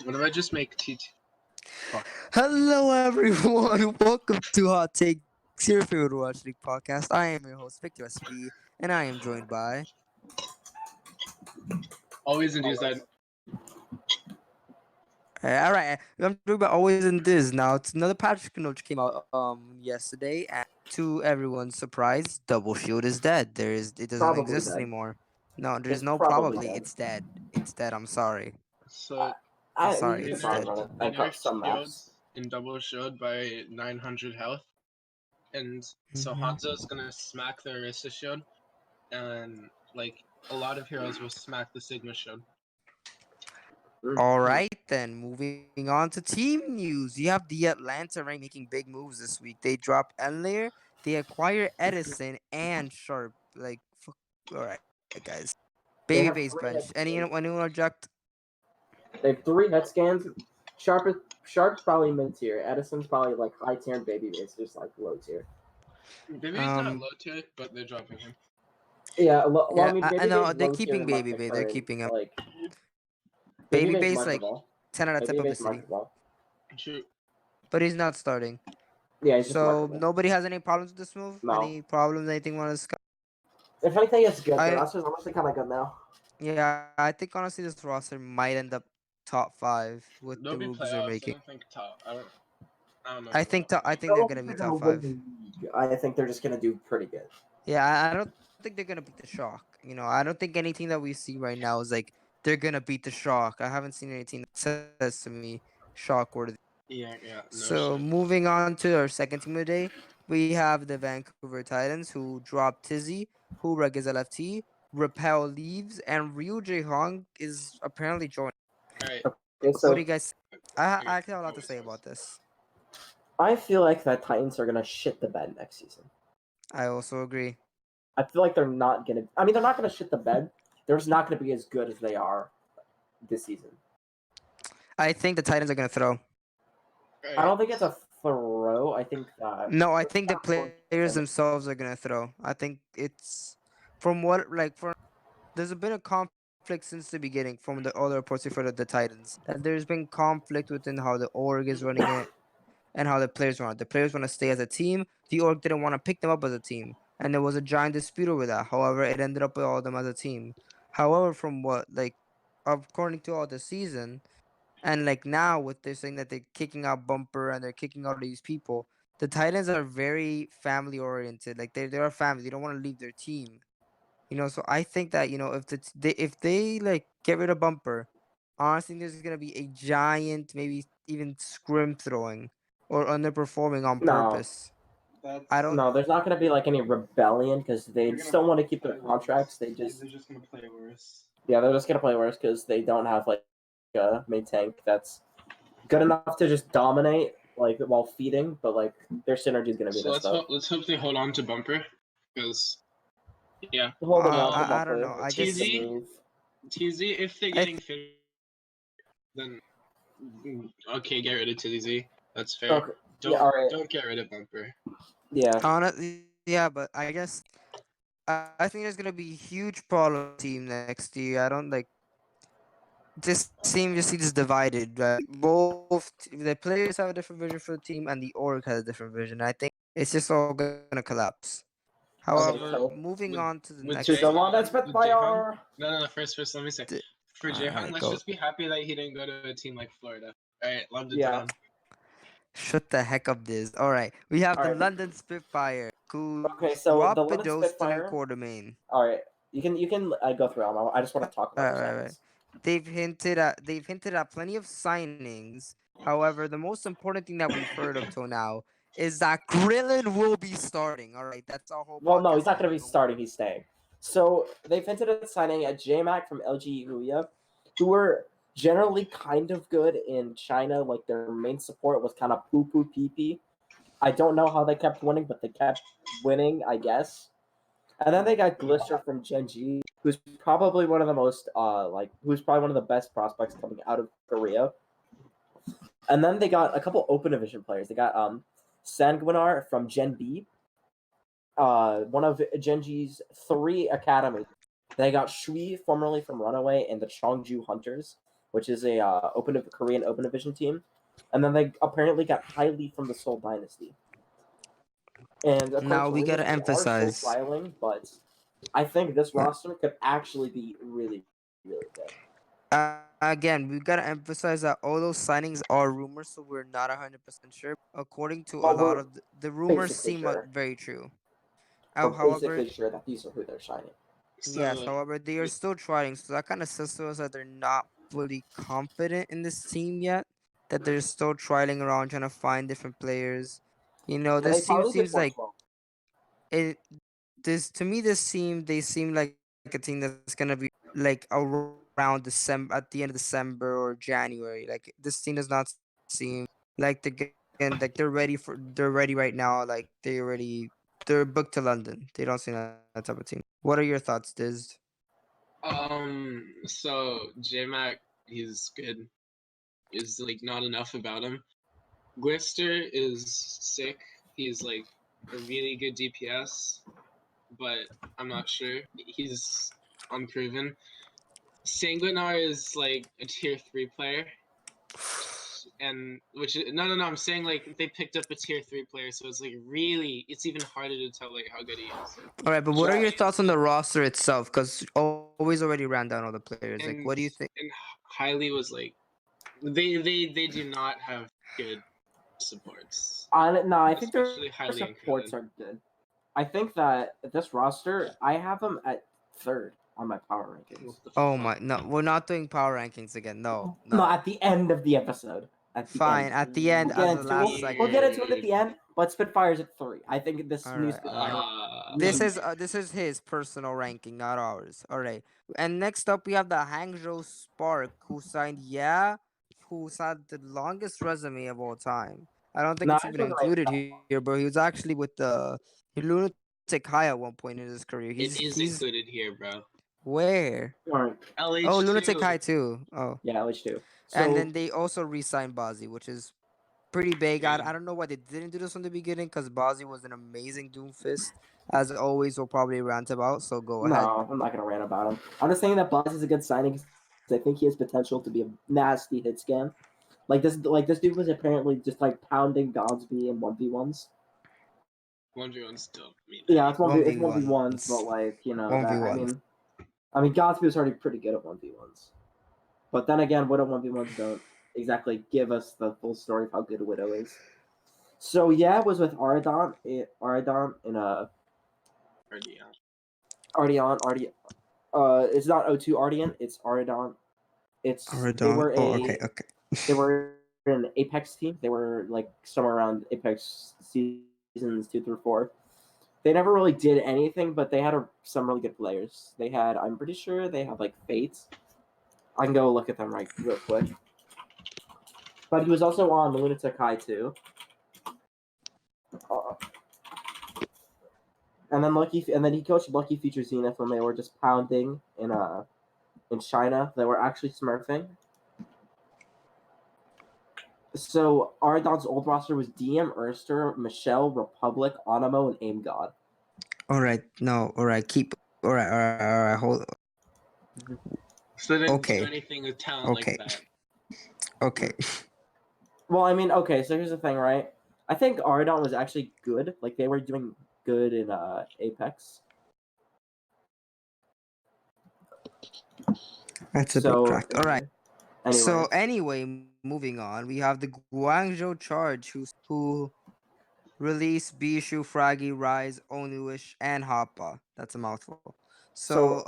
What if I just make TT? Hello, everyone. Welcome to Hot Take, your favorite Watch League podcast. I am your host, VictorSV, and I am joined by. Always use that. All right, I'm talking about always in this now. It's another Patrick note came out yesterday, and to everyone's surprise, Double Shield is dead. It doesn't Probably exist dead. anymore. No, there's It's no probably probably. dead. It's dead. It's dead. I'm sorry. So I'm I sorry. you they can It's probably dead. run it. they I got nerfed some Shield maps. in double shield by 900 health, and so Mhm. Hanzo's gonna smack the Arista shield, and like a lot of heroes will smack the Sigma shield. All right, then moving on to team news. You have the Atlanta Reign making big moves this week. They drop Enlair, they acquire Edison and Sharp. All right, guys. They have Babyface three bench. head Anyone object? They have 3 head scans. Sharp's probably mid tier. Edison's probably like high tier, and Babyface just like low tier. Maybe he's not low tier, but they're dropping him. Yeah, well, Yeah, I mean, I know Babyface they're low tier keeping in like the Babyface. They're current, keeping him. like Babyface like marketable. 10 out of 10 Babyface publicity, marketable. True. but he's not starting. Yeah, he's just So marketable. nobody has any problems with this move. No. Any problems? Anything want to discuss? If anything, it's good. I- The roster's honestly kind of good now. Yeah, I think honestly this roster might end up top 5 with There'll the be moves they're playoffs. I making. don't think top. I don't know. I think they're gonna be top 5. I think they're just gonna do pretty good. Yeah, I don't think they're gonna beat the Shock. I don't think anything that we see right now is like they're gonna beat the Shock. I haven't seen anything that says to me Shock worthy. Yeah. No So shit. moving on to our second team of the day, we have the Vancouver Titans who dropped Tizzy, who is LFT, Repel leaves, and Ryu Jae Hong is apparently joining. All right. Okay, What so do you guys? I actually have a lot to say about this. I feel like the Titans are gonna shit the bed next season. I also agree. I feel like they're not gonna. I mean, they're not gonna shit the bed. They're just not gonna be as good as they are this season. I think the Titans are gonna throw. I don't think it's a throw. I think that. No, I think the players themselves are gonna throw. I think it's from what there's been a conflict since the beginning from the other reports for the Titans. That there's been conflict within how the org is running it and how the players want it. The players want to stay as a team. The org didn't want to pick them up as a team, and there was a giant dispute over that. However, it ended up with all of them as a team. However, from what according to all the season. And now, what they're saying that they're kicking out Bumper and they're kicking out these people, the Titans are very family oriented. Like they're a family. They don't want to leave their team. So I think that if they get rid of Bumper, honestly, there's gonna be a giant, maybe even scrim throwing or underperforming on purpose. I don't. No, there's not gonna be like any rebellion because they still want to keep their contracts. They're just gonna play worse. Yeah, they're just gonna play worse because they don't have like a main tank that's good enough to just dominate while feeding, but their synergy is gonna be So messed up. let's hope they hold on to Bumper, because yeah. Holding on to I don't Bumper, know. I it's just the move. TZ, if they're getting fit, then okay, get rid of TZ. That's fair. Okay. Don't get rid of Bumper. Yeah. honestly, yeah, but I guess I think there's gonna be a huge problem team next year. I don't this team just seems divided. Both the players have a different vision for the team, and the org has a different vision. I think it's just all gonna collapse. However, so moving on to the next. To the one that's with fire. No. First, let me say. For Jaehyung, let's just be happy that he didn't go to a team like Florida. All right, London Town. Shut the heck up, this. All right, we have the London Spitfire. Okay, so the London Spitfire. Quartermain. All right, you can go through them. I just want to talk about right. They've hinted at plenty of signings. However, the most important thing that we've heard up till now is that Krillin will be starting. All right, that's our whole. Well, no, he's not going to be starting. He's staying. So they've hinted at signing a JMac from LG Huya, who were generally kind of good in China. Like their main support was kind of poo pee pee. I don't know how they kept winning, but they kept winning, I guess. And then they got Glister from Genji, who's probably one of the most who's probably one of the best prospects coming out of Korea. And then they got a couple open division players. They got Sanguinar from Gen B, one of Genji's 3 academies. They got Shui, formerly from Runaway, and the Chongju Hunters. which is a Korean Open Division team, and then they apparently got Hylie from the Seoul Dynasty. And of Now course, we gotta they are still emphasize. trialing, but I think this Yeah. roster could actually be really, really good. Again, we gotta emphasize that all those signings are rumors, so we're not 100% sure. According to a But lot we're of the rumors basically seem sure. very true. We're However, basically sure that these are who they're signing. yes, So however, they are still trying, so that kind of says to us that they're not fully confident in this team yet. That they're still trialing around, trying to find different players. You know, Yeah, they this team probably did seems like 4-12. it. This to me, this team they seem like a team that's gonna be like around December, at the end of December or January. Like this team does not seem like they're ready right now. Like they're booked to London. They don't seem like that type of team. What are your thoughts, Diz? so J-Mac, he's good. Is like not enough about him. Glister is sick. He's like a really good DPS, but I'm not sure. He's unproven. Sanguinar is like a tier 3 player. And no, I'm saying like they picked up a tier 3 player, so it's like really it's even harder to tell like how good he is. All right, but what are your Josh. thoughts on the roster itself? Because always already ran down all the players. Like, what do you think? And Hylie was like they do not have good supports. No, I think their Especially Hylie and supports Krillin. are good. I think that this roster, I have them at third on my power rankings. What the Oh fuck? my, no, we're not doing power rankings again. No, No, no. at the end of the episode. At the Fine. end. At the end, We'll as get, the into, last we'll, segment. we'll get into it at the end, but Spitfire's at 3. I think this All new right, Spitfire. This is his personal ranking, not ours. All right. And next up, we have the Hangzhou Spark, who signed the longest resume of all time. I don't think No, it's I even wasn't right. included here, but he was actually with the Lunatic High at one point in his career. It is He's included here, bro. where? Alright. LH2. Oh, Lunatic High too. Oh, Yeah, LH2. and So, then they also re-signed Bazzi, which is pretty big. Yeah. I don't know why they didn't do this from the beginning, because Bazzi was an amazing Doomfist. As always, we'll probably rant about, so go ahead. no, I'm not going to rant about him. I'm just saying that Buzz is a good signing because I think he has potential to be a nasty hit scan. Like this dude was apparently just like pounding Godsby in 1v1s. 1v1 still. Yeah, it's 1v1s, 1v1s. but like, you know, that 1v1. I mean Godsby was already pretty good at 1v1s. But then again, Widow 1v1s don't exactly give us the full story of how good Widow is. So yeah, it was with Aradon in a Ardeon. It's not O2 Ardeon, it's Aradon. They were okay. they were an Apex team. They were like somewhere around Apex seasons 2 through 4. They never really did anything, but they had some really good players. I'm pretty sure they had like Fate. I can go look at them real quick. But he was also on Lunatic High too. And then he coached Lucky Future Zenith when they were just pounding in China. They were actually smurfing. So Aradon's old roster was DM, Erster, Michelle, Republic, Onimo, and Aim God. All right. No. All right. All right. Hold. So they didn't Okay. do anything with talent Okay. like that. Okay. Well, I mean, okay, so here's the thing, right? I think Aradon was actually good. Like, they were doing good in Apex. That's a bit So, cracked. All right. anyways. So anyway, moving on, we have the Guangzhou Charge, who released Bishu, Fraggy, Rise, Onuish, and Hoppa. That's a mouthful. So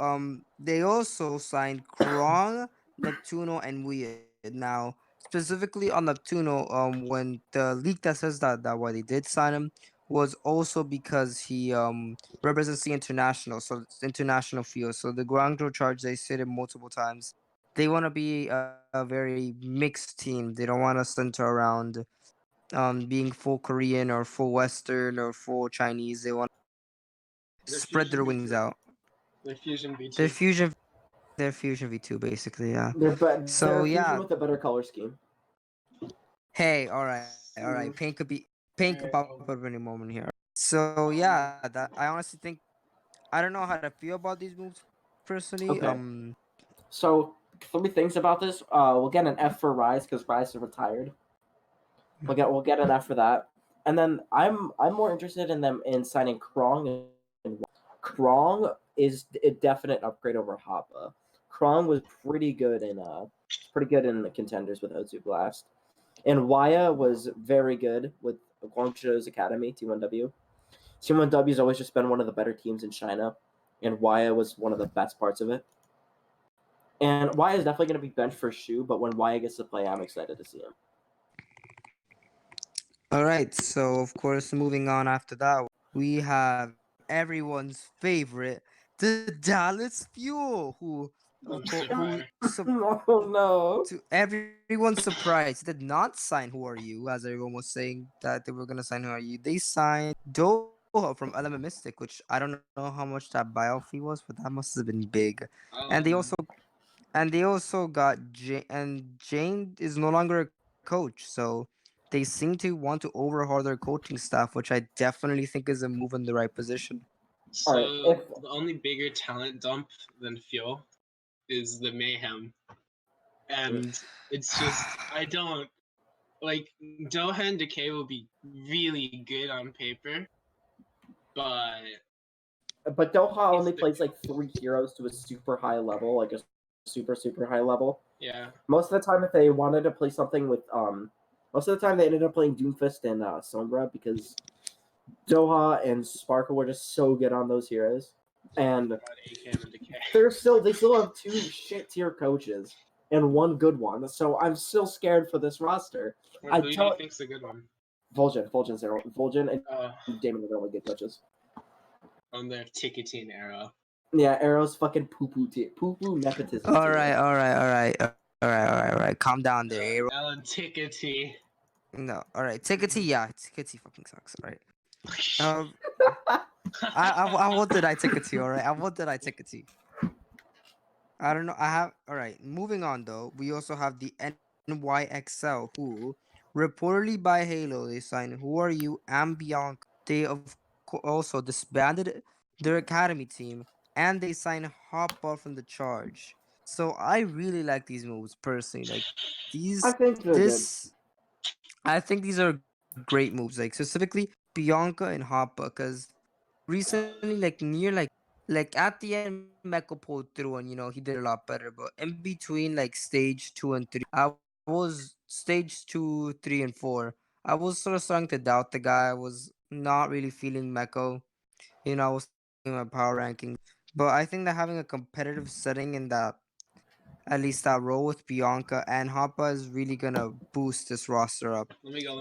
they also signed Krong, Neptuno, and Weird. Now, specifically on Neptuno, when the leak that says that why they did sign him was also because he represents the international, so it's international field. So the Guangzhou Charge, they said it multiple times. They want to be a very mixed team. They don't want to center around being full Korean or full Western or full Chinese. They want to spread their wings out. They're Fusion V2. They're Fusion V2 basically, yeah. They're So Fusion yeah. with a better color scheme. Hey, all right. Paint could pop up at any moment here. So yeah, that I honestly think I don't know how to feel about these moves personally. Okay. So three things about this. We'll get an F for Rise because Rise is retired. We'll get an F for that. And then I'm more interested in them in signing Krong. And Krong is a definite upgrade over Hoppa. Krong was pretty good in the contenders with O2 Blast. And Waya was very good with Guangzhou's Academy, T1W. T1W has always just been one of the better teams in China, and Waya was one of the best parts of it. And Waya is definitely going to be benched for Shu, but when Waya gets to play, I'm excited to see him. All right, so of course, moving on after that, we have everyone's favorite, the Dallas Fuel, who Oh no! to everyone's surprise, did not sign Who Are You, as everyone was saying that they were gonna sign Who Are You. They signed Doha from Element Mystic, which I don't know how much that buyout fee was, but that must have been big. And they also got Jane is no longer a coach, so they seem to want to overhaul their coaching staff, which I definitely think is a move in the right position. So Alright, the only bigger talent dump than Fuel is the Mayhem, and it's just I don't like Doha and Decay will be really good on paper, but Doha only the- plays like 3 heroes to a super high level, like a super high level. yeah, Most of the time, if they wanted to play something with most of the time they ended up playing Doomfist and Sombra because Doha and Sparkle were just so good on those heroes. And AKM and Decay. they still have 2 shit tier coaches and 1 good one. So I'm still scared for this roster. Who do you think's a good one? Vol'jin and Uh, Damon are the only good coaches. on their ticketing era. Yeah, Arrow's fucking poo-poo nepotism. All right. Calm down there, Aero. Alan Tickety. No, all right. Tickety, yeah, Tickety fucking sucks. All right. I wanted I Tickety. All right. I wanted I Tickety. I don't know. All right. Moving on though, we also have the NYXL, who reportedly by Halo they signed Who Are You and Bianca. They also disbanded their academy team and they signed Hoppa from the Charge. So I really like these moves personally. Like I think they're good. I think these are great moves. Like specifically Bianca and Hoppa, because recently, like at the end, Meko pulled through and he did a lot better. But in between like stage 2 and 3, I was stage 2, 3, and 4. I was sort of starting to doubt the guy. I was not really feeling Meko. I was in my power rankings. But I think that having a competitive setting in that at least that role with Bianca and Hoppa is really gonna boost this roster up. Let me go.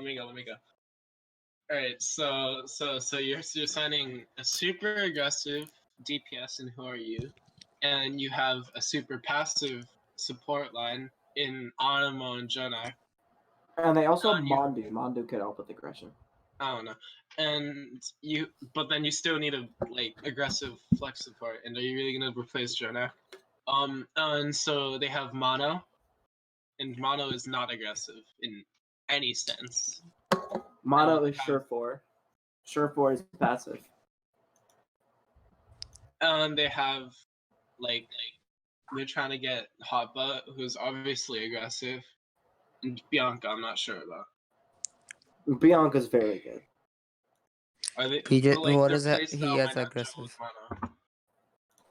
All right, so you're signing a super aggressive DPS in Who Are You, and you have a super passive support line in Animo and Jonar. And they also have Mondu. Mondu could help with aggression. I don't know, but then you still need a aggressive flex support. And are you really gonna replace Jonar? And so they have Mono, and Mono is not aggressive in any sense. Mono is Surefour. Surefour is passive. And they have they're trying to get Hoppa, who's obviously aggressive, and Bianca, I'm not sure about. Bianca's very good. Are they? What is that? He is aggressive.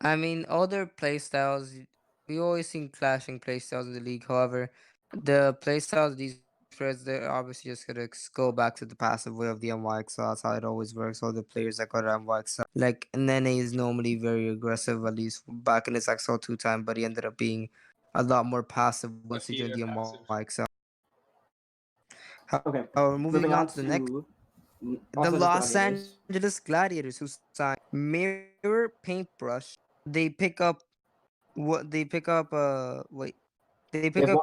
I mean, other playstyles, we always seen clashing playstyles in the league. However, the playstyles of these players, they're obviously just gonna go back to the passive way of the NYXL. That's how it always works. All the players that got NYXL, like Nene is normally very aggressive, at least back in his XL2 time, but he ended up being a lot more passive once he joined the NYXL. Okay. Moving on to the next. The Los Angeles Gladiators, who signed Mirror Paintbrush. They pick up They pick up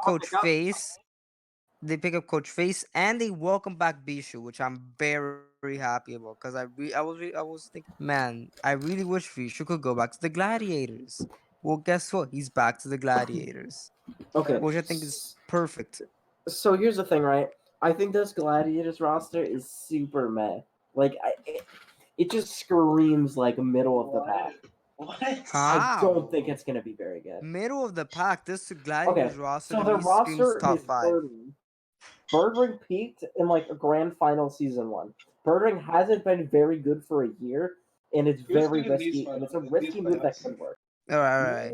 Coach Face. They pick up Coach Face and they welcome back Bishu, which I'm very happy about because I was thinking, man, I really wish Bishu could go back to the Gladiators. Well, guess what? He's back to the Gladiators. Okay. Which I think is perfect. So here's the thing, right? I think this Gladiators roster is super meh. Like, it just screams like middle of the pack. What? I How? don't think it's gonna be very good. Middle of the pack. This Gladiators Okay, roster so to their me screams roster top is 5. Birdring peaked in like a grand final season 1. Birdring hasn't been very good for a year, and it's Who's very good in these risky, and it's a finals? risky move that could work. All right.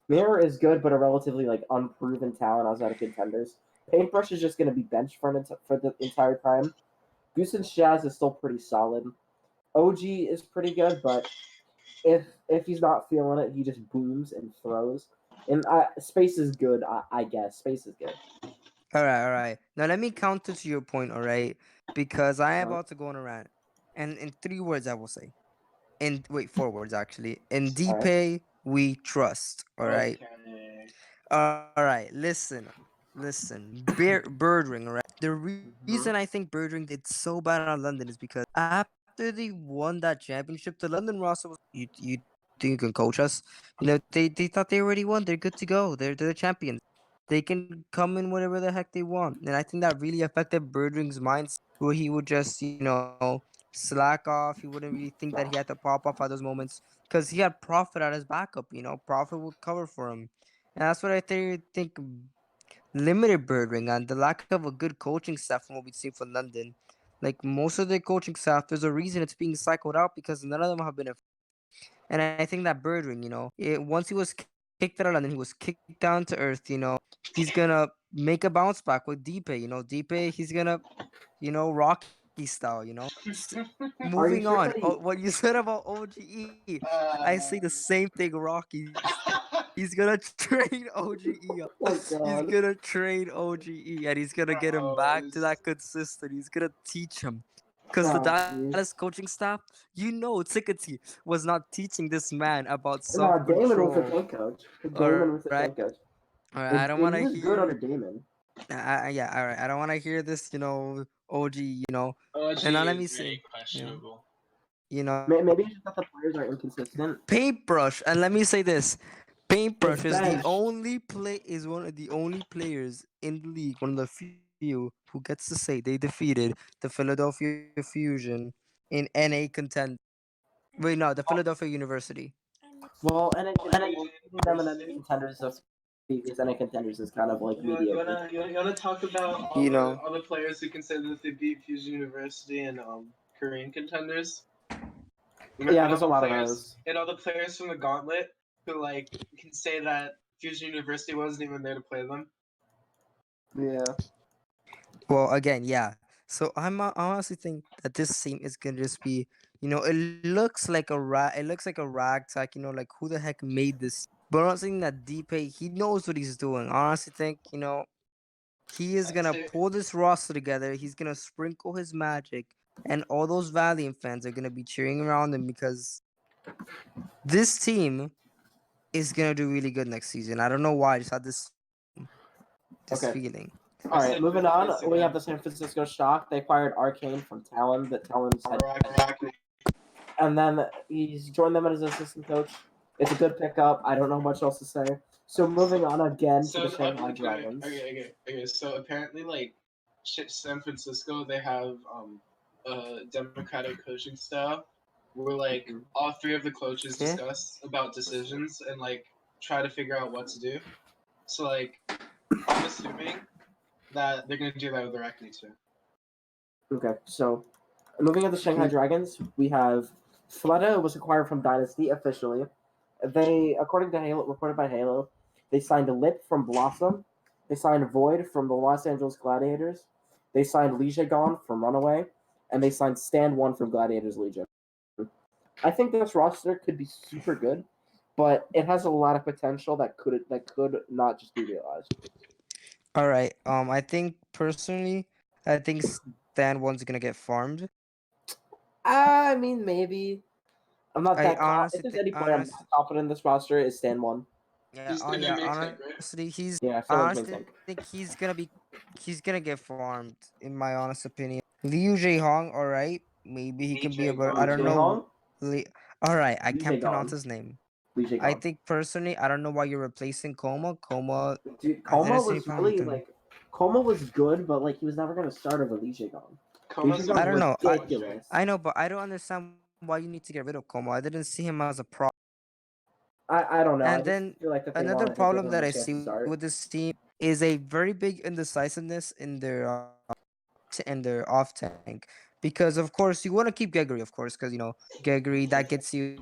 Mirror is good, but a relatively like unproven talent outside of contenders. Paintbrush is just going to be benched for the entire time. Goose and Shaz is still pretty solid. OG is pretty good, but if he's not feeling it, he just booms and throws. And Space is good, I guess. Space is good. All right. Now let me counter to your point, all right? Because I am about to go on a rant. And in 3 words I will say. In wait, 4 words actually. In All right. DPay we trust, all right? Okay. All right. Listen. Birdring, all right? The reason I think Birdring did so bad on London is because after they won that championship, the London roster was you think you can coach us? You know, they thought they already won. They're good to go. They're the champions. They can come in whatever the heck they want. And I think that really affected Birdring's mindset, where he would just, slack off. He wouldn't really think that he had to pop off at those moments because he had Prophet at his backup. Prophet would cover for him. And that's what I think limited Birdring and the lack of a good coaching staff from what we've seen from London. Like most of the coaching staff, there's a reason it's being cycled out because none of them have been. And I think that Birdring, once he was kicked out of London, he was kicked down to earth. He's gonna make a bounce back with Deepe. Deepe, he's gonna, Rocky style. Moving sure on. that he- Oh, what you said about OGE, I say the same thing. Rocky. He's gonna train OGE up. Oh He's God. gonna train OGE and he's gonna get him back to that consistent. He's gonna teach him. Because the Oh, Dallas coaching staff, Tickety was not teaching this man about No, Damon was the self-control. tank coach. Damon was the tank coach. Alright, I don't And want he to was good under hear. Damon. Yeah, alright. I don't want to hear this, OG, OG And now let me is very say, questionable. Maybe it's just that the players are inconsistent. Paintbrush, and let me say this. Paintbrush is benched. one of the only players in the league, one of the few who gets to say they defeated the Philadelphia Fusion in NA contend. Wait, no, the Philadelphia University. Well, and them and NA contenders of previous NA contenders is kind of like mediocre. You wanna talk about all the players who can say that they beat Fusion University and Korean contenders? Yeah, there's a lot of those. And all the players from the Gauntlet who can say that Fusion University wasn't even there to play them. Yeah. Well, again, yeah. So I honestly think that this team is gonna just be, it looks like it looks like a ragtag. Like who the heck made this? But I'm saying that DP, he knows what he's doing. I honestly think, he is gonna pull this roster together. He's gonna sprinkle his magic, and all those Valiant fans are gonna be cheering around him because this team is gonna do really good next season. I don't know why. I just had this feeling. All right, moving on. We have the San Francisco Shock. They acquired Arcane from Talon. That Talon said, and then he's joined them as assistant coach. It's a good pickup. I don't know much else to say. So moving on again to the Shanghai Dragons. Okay. So apparently, San Francisco, they have a democratic coaching style where all 3 of the coaches discuss about decisions and try to figure out what to do. So I'm assuming that they're gonna do that with Arachne too. Okay, so moving on to Shanghai Dragons, we have Fleta was acquired from Dynasty officially. They, according to Halo, reported by Halo, they signed Lip from Blossom. They signed Void from the Los Angeles Gladiators. They signed Lijagon from Runaway, and they signed Stand One from Gladiators Legion. I think this roster could be super good, but it has a lot of potential that could not just be realized. All right. I think personally, I think Stand One's gonna get farmed. I mean, maybe. I'm not that confident. If there's any player I'm not confident in this roster, is Stand One. Yeah, honestly, he's. Yeah, I honestly think he's gonna get farmed. In my honest opinion, Liu Hong. All right, maybe he can be a better. I don't know. All right, I can't pronounce his name. I think personally, I don't know why you're replacing Coma. Dude, Coma was really Coma was good, but he was never gonna start over Lijagon. I don't know. I know, but I don't understand why you need to get rid of Coma. I didn't see him as a pro. I don't know. I And just then feel like that they another wanted to give problem him that a I chance to see start. with this team is a very big indecisiveness in their off tank. Because of course you want to keep Gregory, of course, because Gregory that gets you.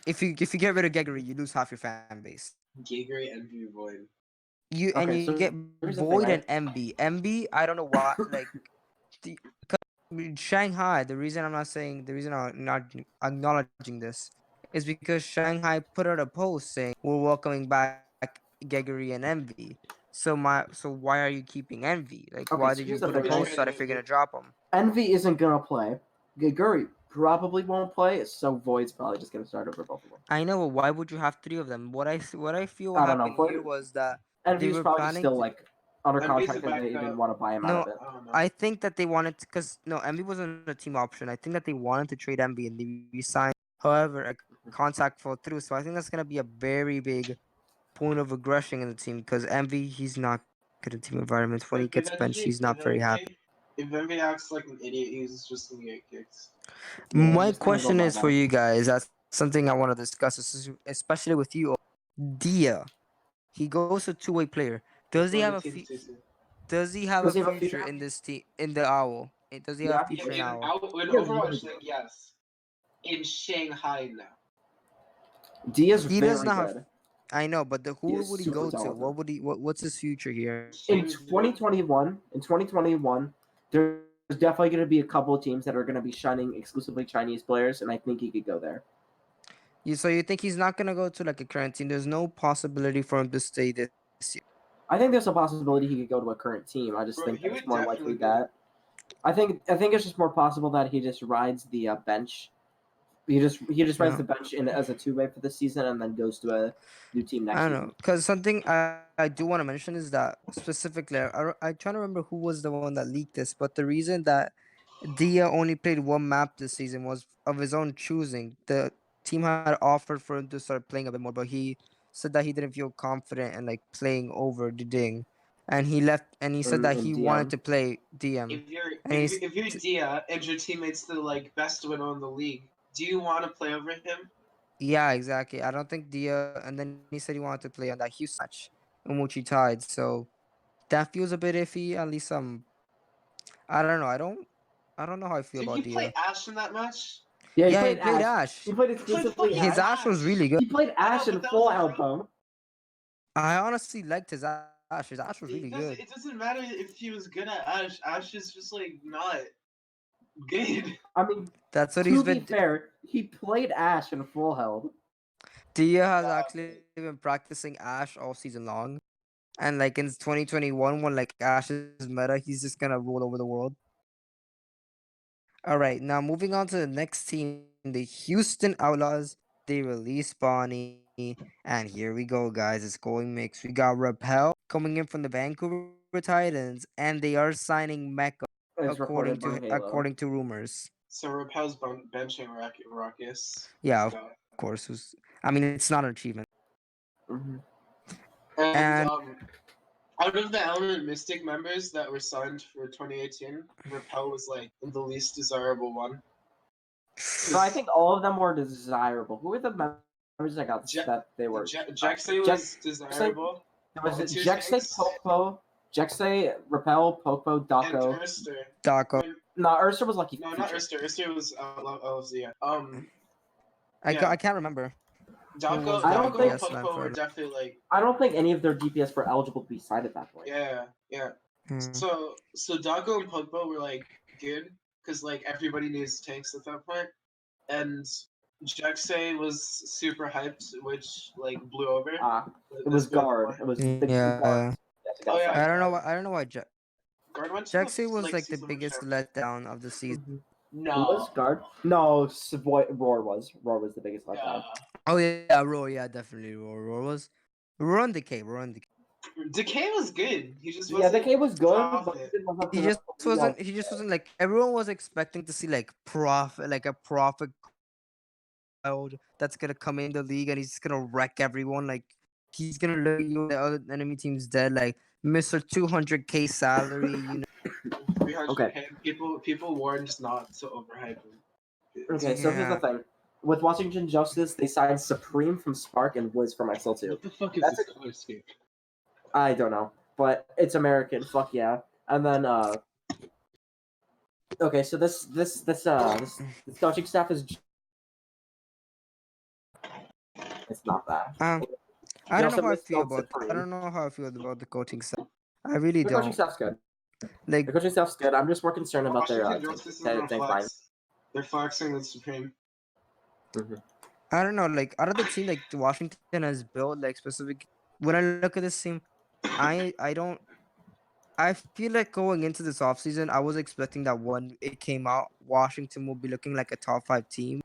If you get rid of Gregory, you lose half your fan base. Giger and Void. Okay, You so get here's the thing. Void and MB. MB, I don't know why. Like Shanghai. The reason I'm not acknowledging this is because Shanghai put out a post saying we're welcoming back Gregory and Envy. So why are you keeping Envy? Like Okay, why so did you here's the put a thing, post guys. that if you're gonna drop him? Envy isn't gonna play. Gaguri probably won't play, so Void's probably just gonna start over both of them. I know, but why would you have three of them? What I feel I don't know. happened here was that Envy they is were probably planning still to. like under Envy's a contract and they didn't backup. want to buy him out No, of it. I don't know. I think that they wanted because no, Envy wasn't a team option. I think that they wanted to trade Envy and they re-signed. However, a contact fell through, so I think that's gonna be a very big point of aggression in the team because Envy he's not good in team environments. When he gets benched, he's not very happy. If Envy acts like an idiot, he's just gonna get kicked. Yeah, he's My just gonna go question is for bye-bye. you guys. That's something I want to discuss, especially with you. Dia, he goes a two-way player. Does he Going have to a Team Tutu. Does he have a Does he have a future future? in this team in the Owl? Does he have Yeah, a future in In Owl? in He has Overwatch really League, good. yes. In Shanghai now. D is He does very not have. good. I know, but He who is would he super go to? talented. What's his future here? In Shangzhou. 2021, there's definitely going to be a couple of teams that are going to be shining exclusively Chinese players, and I think he could go there. So you think he's not gonna go to like a current team? There's no possibility for him to stay this year. I think there's a possibility he could go to a current team. I just Bro, think he that it's would more definitely likely go. that. I think it's just more possible that he just rides the bench. He just rides Yeah. the bench in as a two-way for this season, and then goes to a new team next I don't season. know, because something I do want to mention is that specifically, I trying to remember who was the one that leaked this, but the reason that Dia only played one map this season was of his own choosing. The team had offered for him to start playing a bit more, but he said that he didn't feel confident in like playing over the Ding, and he left. And he said that In he wanted DM. to play DM. And If you're Dia and your teammate's the like best winner in the league, do you want to play over him? yeah, exactly. I don't think Dia. And then he said he wanted to play on that Houston match in which he tied. So that feels a bit iffy. At least I don't know. I don't know how I feel Did about he play Dia. Ash in that match? Yeah, he Yeah, he played played Ash. Ash. He played He played exclusively fucking His Ash. Ash was really good. He played I know, Ash but in that full was a health pro. though. I honestly liked his Ash. His Ash was really good. It doesn't matter if he was good at Ash. Ash is just like not good. I mean, That's what to he's be been. fair, he played Ash in full health. Dia has Yeah, actually been practicing Ash all season long, and like in 2021, when like Ash is meta, he's just gonna rule over the world. All right, now moving on to the next team, the Houston Outlaws. They released Bonnie, and here we go, guys. It's going mixed. We got Repel coming in from the Vancouver Titans, and they are signing Mecca, It's reported by Halo. according to rumors. So Repel's benching Ruckus. Yeah, Let's of go. course. I mean, it's not an achievement. Mhm. And And out of the Element Mystic members that were signed for 2018, Repel was like the least desirable one. So I think all of them were desirable. Who were the members that got that they were? Jexay was desirable. Was it Two Jexay, things. Popo, Jexay, Repel, Popo, And Daco? Erster. Daco. No, Ursa was lucky. No, not Erster. Erster was LFZ. I can't remember. Daco, I don't Daco think- and Popo were definitely like. I don't think any of their DPS were eligible to be signed at that point. Yeah. Hmm. So Daco and Pogba were like good because like everybody needs tanks at that point, and Jexay was super hyped, which like blew over. It was guard. It was the Yeah. guard. Yes, it got Oh, yeah. signed. I don't know. I don't know why Guard went to Jexy was like the season biggest champ. letdown of the season. Mhm. No. Who was guard? No, Roar was. Roar was the biggest Yeah. letdown. Oh yeah, Roar. Yeah, definitely Roar. Roar on Decay. Decay was good. He just Yeah, wasn't. the K was good, but profit. it wasn't He enough just to be wasn't. on- He just wasn't like everyone was expecting to see like a profit child that's gonna come in the league and he's just gonna wreck everyone. Like he's gonna look at you when the other enemy team's dead. Like Mr. 200K salary. 300K. People warned not to overhype him. Okay, so here's the Yeah. thing. with Washington Justice, they signed Supreme from Spark and Wiz from XL2. What the fuck is That's this color scheme? I don't know, but it's American. Fuck yeah. And then okay, so this coaching staff is it's not that. I don't also know how I feel misspelled about. I Supreme. don't know how I feel about the coaching staff. I really The coaching don't. staff's good. Like The coaching staff's good. I'm just more concerned about their Washington Justice is on tank line. flex. They're flexing with Supreme. I don't know. Like out of the team, like the Washington has built like specific. When I look at this team, I don't. I feel like going into this offseason, I was expecting that when it came out, Washington will be looking like a top 5 team.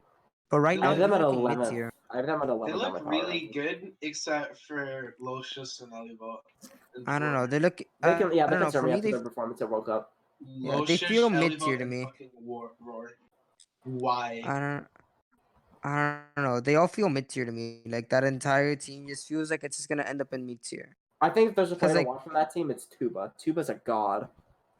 But right They now, I have they're them at looking 11th. mid-tier. I have them at 11th. They on look my power really ranking. good, except for Locious and Elibot. I don't know. They look. They can, I they don't know. concern For me me, after their performance at World Cup. yeah, they feel mid-tier to and me. fucking Roar. Why? I don't know. They all feel mid-tier to me. Like that entire team just feels like it's just gonna end up in mid-tier. I think if there's a player like- to watch from that team, it's Tuba. Tuba's a god.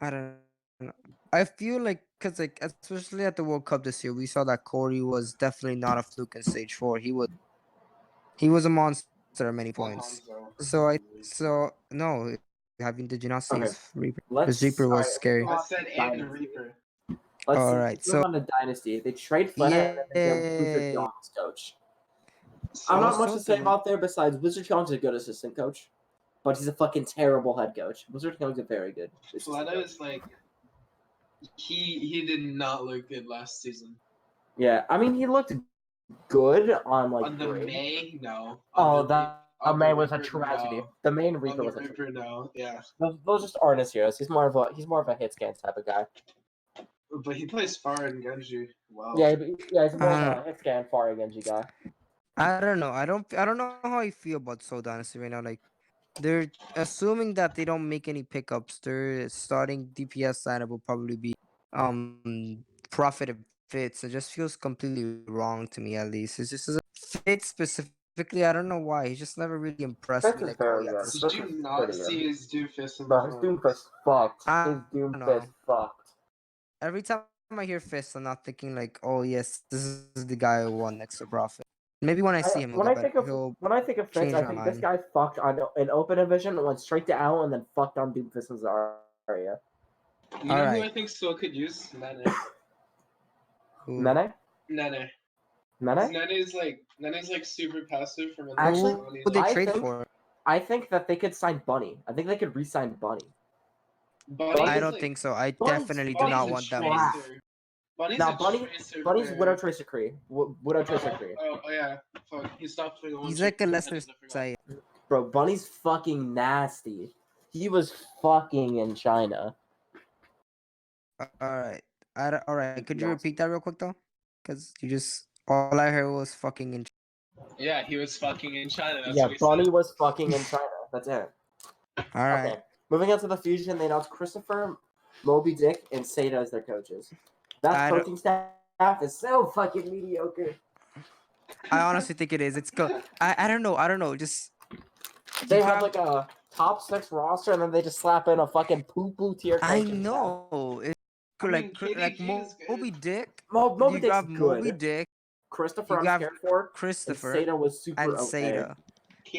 I don't know. I feel like because like especially at the World Cup this year, we saw that Corey was definitely not a fluke in stage 4. He was a monster at many points. So no, did you not see Okay. his Reaper? Let's. His Reaper was alright, scary. I said and the Dynasty. Reaper. Let's Alright, let's move on to Dynasty. They trade Flannery and they get Wizard Yay. Jones coach. So I'm I not was much to told say them- about there besides Wizard Jones is a good assistant coach, but he's a fucking terrible head coach. Wizard Jones is very good. assistant Fleto coach. is like he did not look good last season. Yeah, I mean he looked good on like On the grade. May, no. Oh, On the that on May the was a Reaper, tragedy. no. The main On Reaper the was a tragedy. Reaper, no. Yeah, Those just aren't his heroes. He's more of a hit scan type of guy. but he plays far in Genji. Wow. Yeah, he's more of a hit scan far Genji guy. I don't know. I don't know how I feel about Soul Dynasty right now. Like they're assuming that they don't make any pickups. Their starting DPS lineup will probably be Profit and Fitz. It just feels completely wrong to me at least. It's just a Fitz specifically. I don't know why. He's just never really impressed Fitz me. is Like very yeah, good. this Did Fitz you is not pretty good. see his Doomfist in the Bro, his front? Doomfist fucked. I His don't Doomfist know. fucked. Every time I hear Fist, I'm not thinking like, oh yes, this is the guy who won next to Profit. Maybe when I see him, When I but think of Fitz, change I my think this mind. guy fucked on an open division and went straight to Owl and then fucked on Doomfist and Zarya. You know who Alright. I think still could use Nene? Who- Nene? Nene. Nene? Nene's like super passive from Actually, Who they I trade think- for? I think that they could sign Bunny. I think they could re-sign Bunny. I don't think so. I Bunny's- definitely do Bunny's not a want that trash. move. Now, Bunny's Widow Tracer Kree. Widow Tracer Kree. Oh yeah. Fuck. He stopped playing He's like a lesser side. Bro, Bunny's fucking nasty. He was fucking in China. Alright. Alright. Could you repeat that real quick though? Because you just all I heard was fucking in. Yeah, he was fucking in China. That's Yeah, what he Bunny said. was fucking in China. That's it. Alright. Okay. Moving on to the Fusion, they announced Christopher, Moby Dick, and Seda as their coaches. That I don't- coaching staff is so fucking mediocre. I honestly think it is. It's good. I don't know. I don't know. Just They you have grab- like a top 6 roster, and then they just slap in a fucking poo-poo tier. I coaching staff. know. It's I mean, like KDG is good. Moby Dick. Moby You Dick's grab Moby good. Dick Christopher, you I'm grab scared for. And Christopher Seda was super and OA. Seda.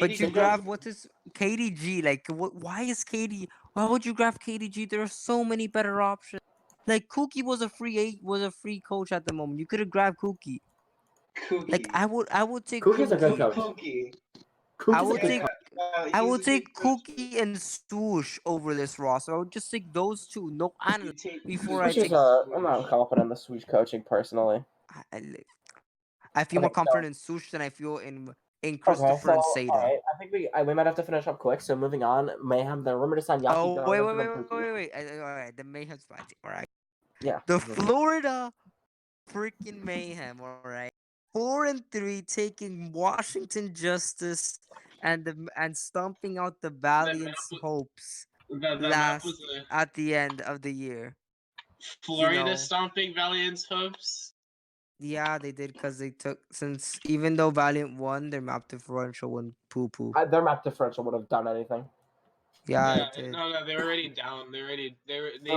But you KDG grab what is KDG? Like, why is KD? Why would you grab KDG? There are so many better options. Like Cookie was a free coach at the moment. You could have grabbed Cookie. Cookie. Like I would take Cookie's a good Cookie. coach. Cookie. Cookie's I would a good take- coach. I He's would a take good coach. Cookie and Swoosh over this roster. I would just take those two. No You analyst. take Before I Swoosh take- I'm not confident in the Swoosh coaching personally. I feel more Okay, so- confident in Swoosh than I feel in Christopher and Seda. alright. I think we might have to finish up quick. So moving on, Mayhem. They're rumored to sign Yaki. Oh wait. Gardner All right, the Mayhem's fighting. All right. Yeah. The Florida freaking Mayhem, all right. 4-3, taking Washington Justice and stomping out the Valiant's hopes That map last was a at the end of the year. Florida know. stomping Valiant's hopes. Yeah, they did because they took since even though Valiant won, their map differential went poo poo. Their map differential would have done anything. Yeah, it did. No, they were already down. They Alright, needed to be.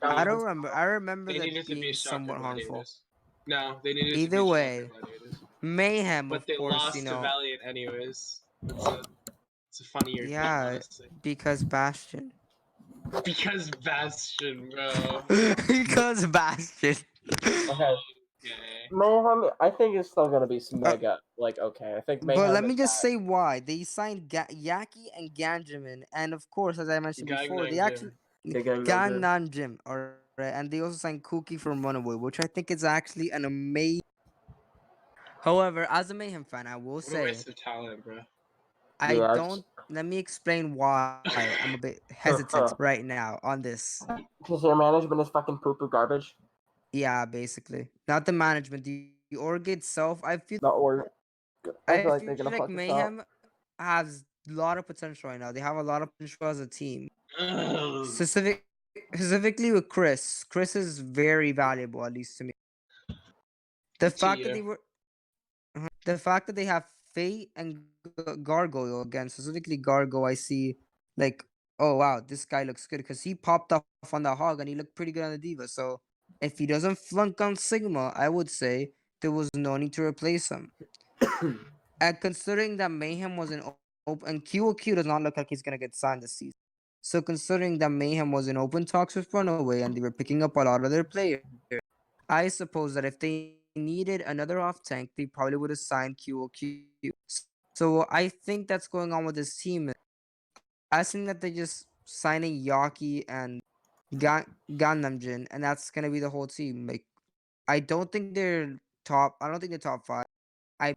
I don't remember. I remember They that needed to be being shocker somewhat harmful. gladiators. No, they needed Either to be way. shocker gladiators. Mayhem, but of they course, lost to Valiant anyways. It's a funnier team, Yeah, honestly. because Bastion. Because Bastion, bro. Because Bastion. Okay. Okay. Mayhem, I think it's still gonna be Uh, mega. Like, okay, I think But Mayhem let me is just that. say why they signed Yaki and Ganjamin, and of course, as I mentioned before, they Gangnam actually Gym. Gangnam Gangnam all right, and they also signed Cookie from Runaway, which I think is actually an amazing. However, as a Mayhem fan, I will What a say waste of talent, bro. I Yeah. don't. Let me explain why I'm a bit hesitant right now on this. Because their management is fucking poo poo garbage. Yeah, basically, not the management, the org itself. The or I I feel like feel they're gonna like fuck us up. Mayhem has a lot of potential right now. They have a lot of potential as a team. Ugh. Specifically with Chris. Chris is very valuable, at least to me. The To fact that you. the fact that they have Fate and Gargoyle again, specifically Gargoyle, I see like, oh wow, this guy looks good because he popped off on the Hog and he looked pretty good on the Diva. So if he doesn't flunk on Sigma, I would say there was no need to replace him. And considering that Mayhem was in open, and QOQ does not look like he's gonna get signed this season. So considering that Mayhem was in open talks with Runaway and they were picking up a lot of their players, I suppose that if they needed another off tank, they probably would have signed QOQ. So I think that's going on with this team. I think that they're just signing Yaki and Gangnam and that's gonna be the whole team. Like I don't think they're top. I don't think they're top 5. I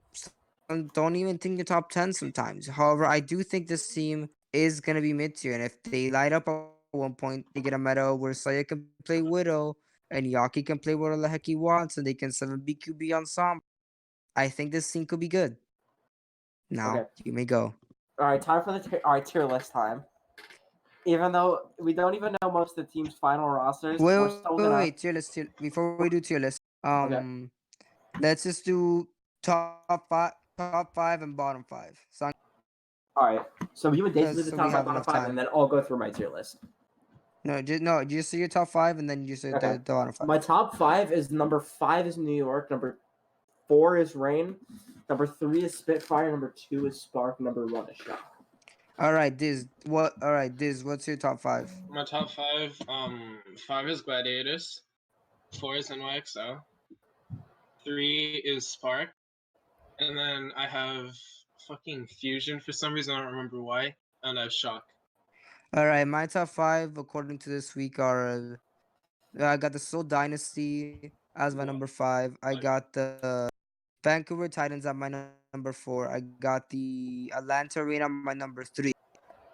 don't even think they're top 10 sometimes. However, I do think this team is gonna be mid tier, and if they light up at one point, they get a meta where Saya can play Widow and Yaki can play whatever the heck he wants, and they can 7 BQB ensemble. I think this team could be good. Okay. Now you may go. All right, time for the tier list time. Even though we don't even know most of the team's final rosters, we're still gonna. Wait. Tier list. Before we do tier list, Okay. let's just do top five, and bottom 5. So All right. So you and Daisy do because the so we top five, have bottom enough five, and time. then I'll go through my tier list. No, just say your top 5, and then you say Okay. the bottom 5. My top 5 is number 5 is New York, number 4 is Rain, number 3 is Spitfire, number 2 is Spark, number 1 is Shock. All right, Diz. What? All right, Diz. What's your top 5? My top 5, 5 is Gladiators, 4 is NYXL, 3 is Spark, and then I have fucking Fusion for some reason, I don't remember why, and I have Shock. All right, my top 5 according to this week are I got the Seoul Dynasty as my number 5. I got the Vancouver Titans at my number 4. I got the Atlanta Arena at my number 3.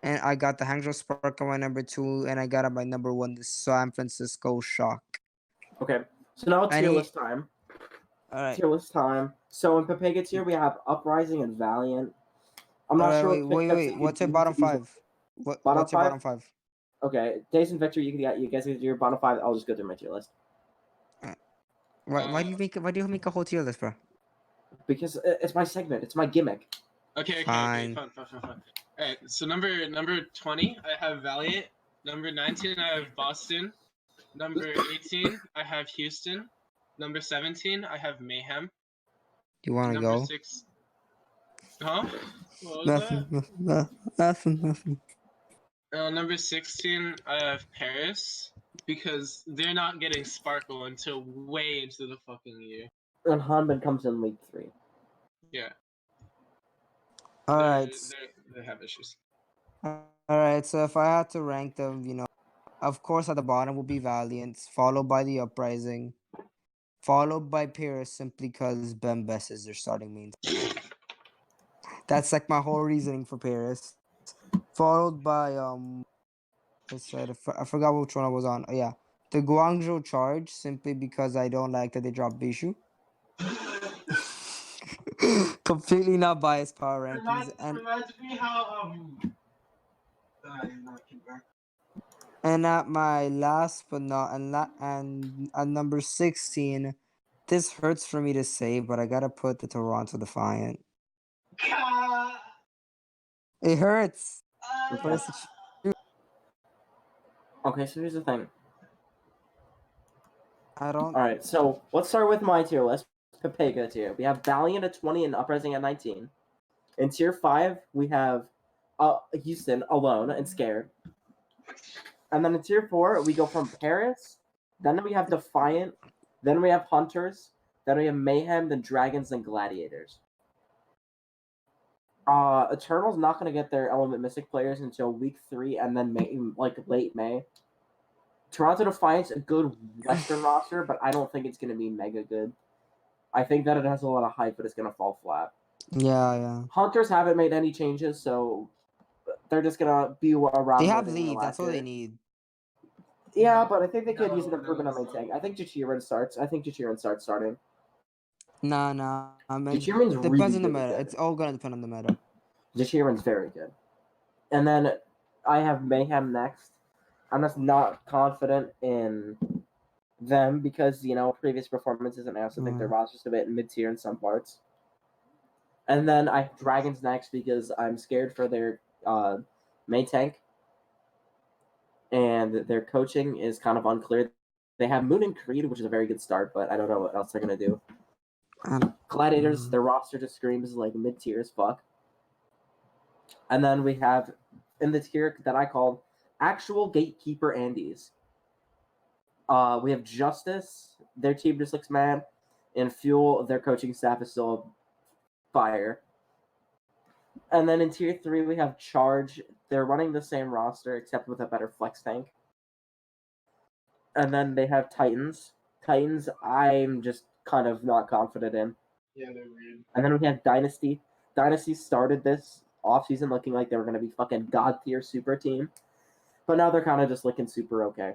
And I got the Hangzhou Spark at my number 2. And I got at my number 1 the San Francisco Shock. Okay. So now tier Any? list time. All right. Tier list time. So in Pepega tier, we have Uprising and Valiant. I'm All not right, sure wait. What's your bottom 5? Bottom What's your 5? bottom 5? Okay. Days and Victor, you guys get your bottom 5. I'll just go through my tier list. Why do you make a whole tier list, bro? Because it's my segment. It's my gimmick. Okay, Fine. fun. Alright, so number 20, I have Valiant. Number 19, I have Boston. Number 18, I have Houston. Number 17, I have Mayhem. You want to Number go? 6, huh? What was that? Nothing. Number 16, I have Paris because they're not getting Sparkle until way into the fucking year. And Hanbin comes in week 3. Yeah. All They're- right. They have issues. All right. So if I had to rank them, of course, at the bottom would be Valiant, followed by the Uprising, followed by Paris, simply because Ben Best is their starting main. That's like my whole reasoning for Paris. Followed by I forgot which one I was on. Oh, yeah, the Guangzhou Charge, simply because I don't like that they dropped Bishu. Completely not biased power rankings, reminds me how and at my last but not and at number 16, this hurts for me to say, but I gotta put the Toronto Defiant. It hurts, but it's the truth. Okay, so here's the thing. I don't. All right, so let's start with my tier list. Pepega tier. We have Valiant at 20 and Uprising at 19. In tier 5, we have Houston alone and Scared. And then in tier 4, we go from Paris. Then we have Defiant. Then we have Hunters. Then we have Mayhem. Then Dragons and Gladiators. Eternal's not going to get their Element Mystic players until week 3 and then late May. Toronto Defiance, a good Western roster, but I don't think it's going to be mega good. I think that it has a lot of hype, but it's going to fall flat. Yeah. Hunters haven't made any changes, so they're just going to be around. They have leave. That's all they need. Yeah, but I think they could use an improvement on main tank. I think Jichirin starts. I think Jichirin starts starting. Nah. I mean, Jichirin's depends really on the good. meta. It's all gonna depend on the meta. Jichirin's very good. And then I have Mayhem next. I'm just not confident in them because, previous performances, and I also think their roster's a bit mid-tier in some parts. And then I have Dragons next because I'm scared for their main tank. And their coaching is kind of unclear. They have Moon and Creed, which is a very good start, but I don't know what else they're going to do. Gladiators, their roster just screams like mid-tier as fuck. And then we have, in the tier that I called Actual Gatekeeper Andes, we have Justice, their team just looks mad, and Fuel, their coaching staff is still fire. And then in tier 3, we have Charge. They're running the same roster, except with a better flex tank. And then they have Titans. Titans, I'm just kind of not confident in. Yeah, they're weird. And then we have Dynasty. Dynasty started this offseason looking like they were going to be fucking god tier super team. But now they're kind of just looking super okay.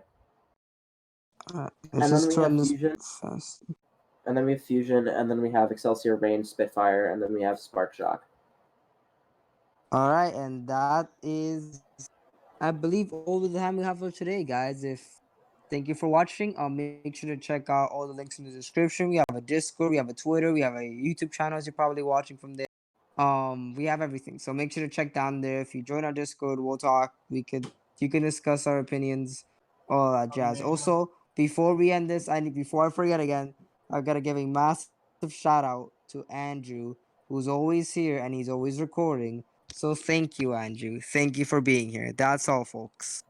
And then we have Fusion. And then we have Fusion, and then we have Excelsior, Range, Spitfire, and then we have Spark Shock. All right, and that is, I believe, all the time we have for today, guys. Thank you for watching. Make sure to check out all the links in the description. We have a Discord, we have a Twitter, we have a YouTube channel as you're probably watching from there. We have everything, so make sure to check down there. If you join our Discord, we'll talk. You can discuss our opinions, all that jazz. Also, before we end this, before I forget again, I gotta give a massive shout out to Andrew, who's always here and he's always recording. So thank you, Andrew. Thank you for being here. That's all, folks.